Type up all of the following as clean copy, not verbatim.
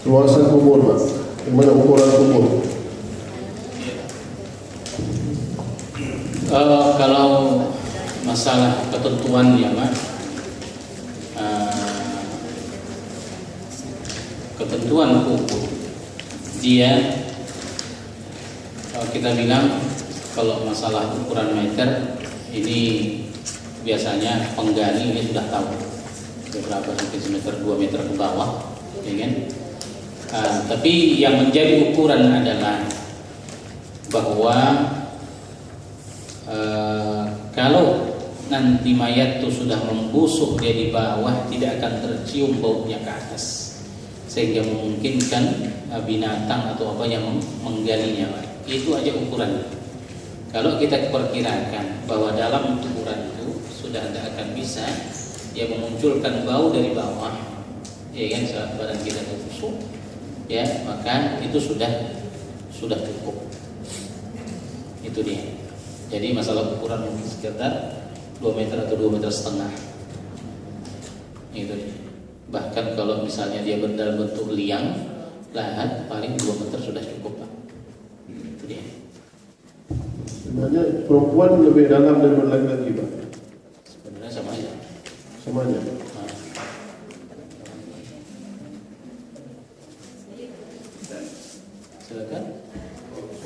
luasan kubur, Pak. Gimana ukuran kubur? Kalau masalah ketentuan ya, Pak, ketentuan kubur dia, kalau kita bilang kalau masalah ukuran meter ini biasanya penggali ini sudah tahu berapa sentimeter, 2 meter ke bawah, ya kan? Tapi yang menjadi ukuran adalah bahwa kalau nanti mayat itu sudah membusuk dia di bawah, tidak akan tercium baunya ke atas, sehingga memungkinkan binatang atau apa yang menggalinya. Itu aja ukuran. Kalau kita perkirakan bahwa dalam ukuran itu sudah tidak akan bisa dia memunculkan bau dari bawah, ya kan, saat badan kita terbusuk, ya, maka itu sudah cukup. Itu dia. Jadi masalah ukuran mungkin sekitar 2 meter atau 2,5 meter. Itu dia. Bahkan kalau misalnya dia dalam bentuk liang, lahat paling 2 meter sudah cukup, Pak. Itu dia. Sebenarnya perempuan lebih dalam daripada laki-laki, Pak. Sebenarnya sama aja. Sama aja. Silakan.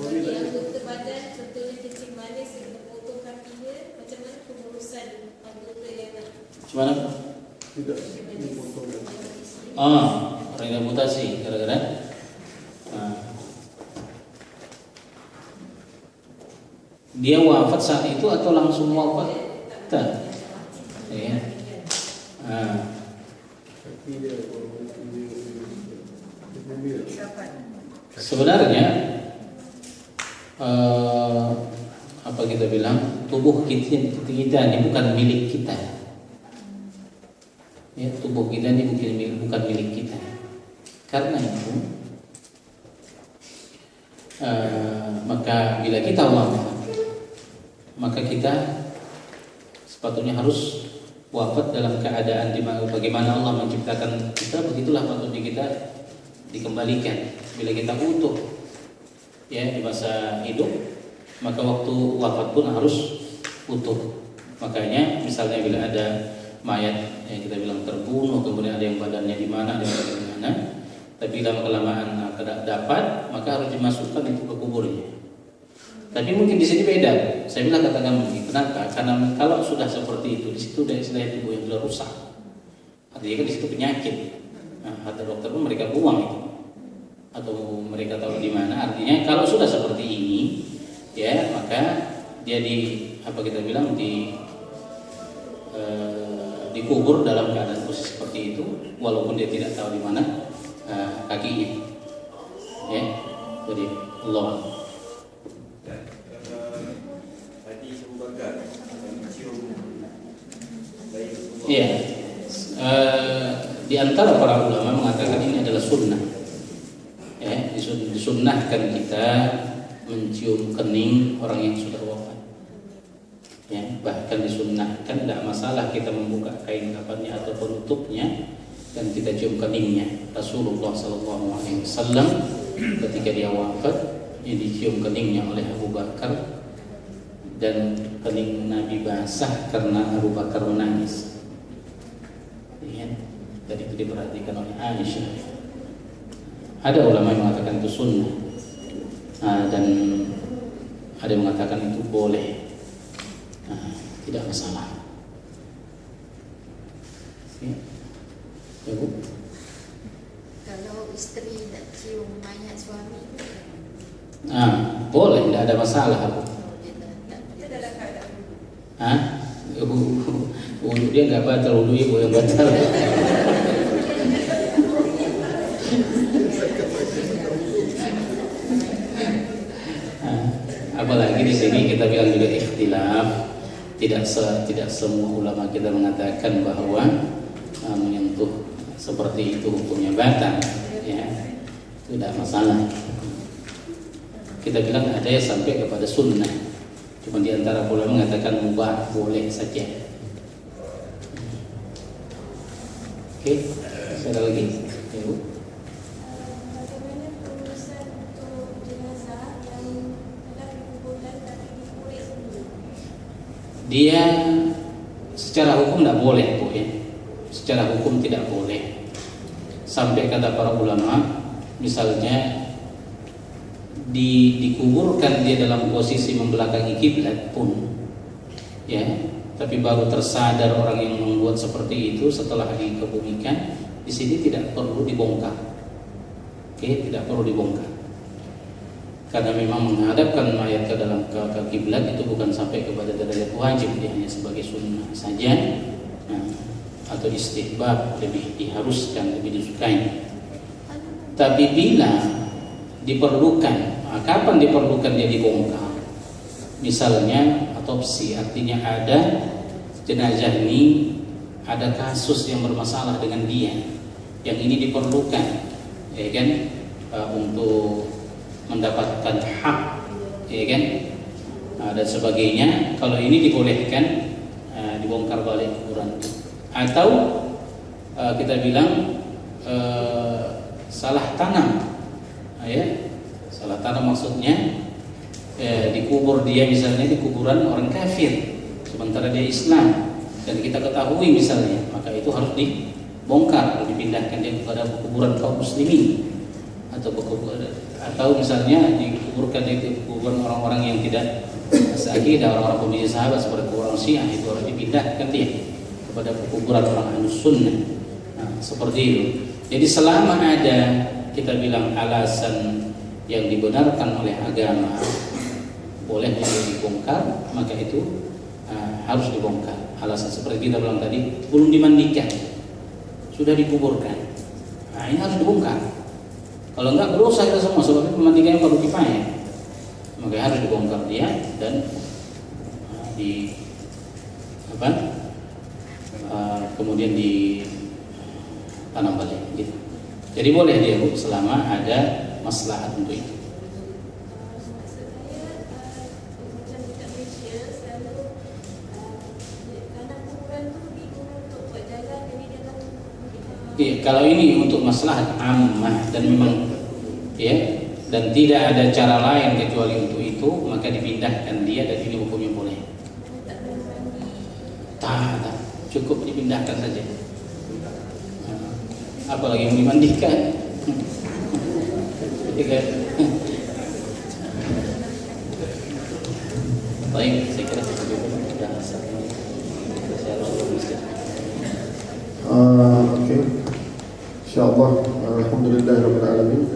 Yang dokter badan contohnya kencing manis, potong kakinya, macam mana pengurusan anggota yang nak? Gimana? Tidak dipotong. Orang yang mutasi gara-gara dia wafat saat itu atau langsung wafat? Tak. Ya. Sebenarnya apa kita bilang, tubuh kita ini bukan milik kita. Ya, tubuh kita ini bukan milik kita. Karena itu maka bila kita wafat, maka kita sepatutnya harus wafat dalam keadaan bagaimana Allah menciptakan kita, begitulah patutnya kita dikembalikan. Bila kita utuh ya di masa hidup, maka waktu wafat pun harus utuh. Makanya misalnya bila ada mayat yang kita bilang terbunuh, kemudian ada yang badannya di mana, ada yang badannya di mana, tapi lama-kelamaan dapat, maka harus dimasukkan itu ke kuburnya. Tapi mungkin di sini beda. Saya bilang katakan begini, kenapa? Karena kalau sudah seperti itu, di situ ada istilah tubuh yang sudah rusak. Artinya kan di situ penyakit. Nah, kata dokter pun mereka buang itu, atau mereka tahu di mana. Artinya kalau sudah seperti ini, ya maka dia apa kita bilang dikubur dalam keadaan posisi seperti itu, walaupun dia tidak tahu di mana kakinya. Ya, jadi Allah. Iya. Di antara para ulama mengatakan ini adalah sunnah. Ya, disunnahkan kita mencium kening orang yang sudah wafat. Ya, bahkan disunnahkan, tidak masalah kita membuka kain kafannya atau penutupnya dan kita cium keningnya. Rasulullah SAW ketika dia wafat, dia dicium keningnya oleh Abu Bakar, dan kening Nabi basah karena Abu Bakar menangis. Ya, dan itu diperhatikan oleh Aisyah. Ada ulama yang mengatakan itu sunnah, dan ada yang mengatakan itu boleh, tidak masalah. Ya, Bu? Kalau istri nak cium mayat suami, Boleh, tidak ada masalah, Bu. kita dalam keadaan Wudhu dia nggak batal, wudhu ibu yang batal. Apalagi di sini kita bilang juga ikhtilaf. Tidak semua ulama kita mengatakan bahwa menyentuh seperti itu hukumnya batal. Ya, itu tidak masalah. Kita bilang ada yang sampai kepada sunnah. Cuma di antara ulama mengatakan mubah, boleh saja. Oke, ada lagi, ya, Bu? dia secara hukum tidak boleh, Bu, ya. Secara hukum tidak boleh. Sampai kata para ulama, misalnya dikuburkan dia dalam posisi membelakangi kiblat pun, ya, tapi baru tersadar orang yang membuat seperti itu setelah dikebumikan, di sini tidak perlu dibongkar. Oke, tidak perlu dibongkar. Karena memang menghadapkan mayat ke dalam ke kiblat itu bukan sampai kepada derajat wajib, dia hanya sebagai sunnah saja, atau istihbab, lebih diharuskan, lebih disukai. Tapi bila diperlukan, kapan diperlukan dia dibongkar? Misalnya otopsi, artinya ada jenazah ini, ada kasus yang bermasalah dengan dia, yang ini diperlukan, ya kan, untuk mendapatkan hak, ya kan, dan sebagainya. Kalau ini dibolehkan dibongkar balik kuburan. Atau kita bilang salah tanam, ya, salah tanam maksudnya dikubur dia misalnya di kuburan orang kafir, sementara dia Islam, dan kita ketahui misalnya, maka itu harus dibongkar atau dipindahkan dia kepada kuburan kaum muslimin, atau misalnya dikuburkan di kuburan orang-orang yang tidak seakidah, orang-orang pembenci sahabat seperti kuburan Syiah, itu harus dipindahkan dia kepada kuburan orang Ahlus Sunnah. Nah, seperti itu. Jadi selama ada, kita bilang, alasan yang dibenarkan oleh agama, boleh dibongkar, maka itu harus dibongkar. Alasan seperti kita bilang tadi, belum dimandikan, sudah dikuburkan, nah ini harus dibongkar. Kalau enggak berusaha kita semua, sebabnya pemandikannya perlu kifayah, maka harus dibongkar dia dan kemudian ditanam balik, gitu. Jadi boleh dia, Bu, selama ada maslahat untuk itu. Iya, kalau ini untuk maslahat ammah dan memang, ya, dan tidak ada cara lain kecuali untuk itu, maka dipindahkan dia, dan ini hukumnya boleh. Tak, cukup dipindahkan saja. Apalagi yang dimandikan. Baik, saya kira seperti itu. Saya harus bermisteri. Oke. Insyaallah, alhamdulillahirabbil alamin.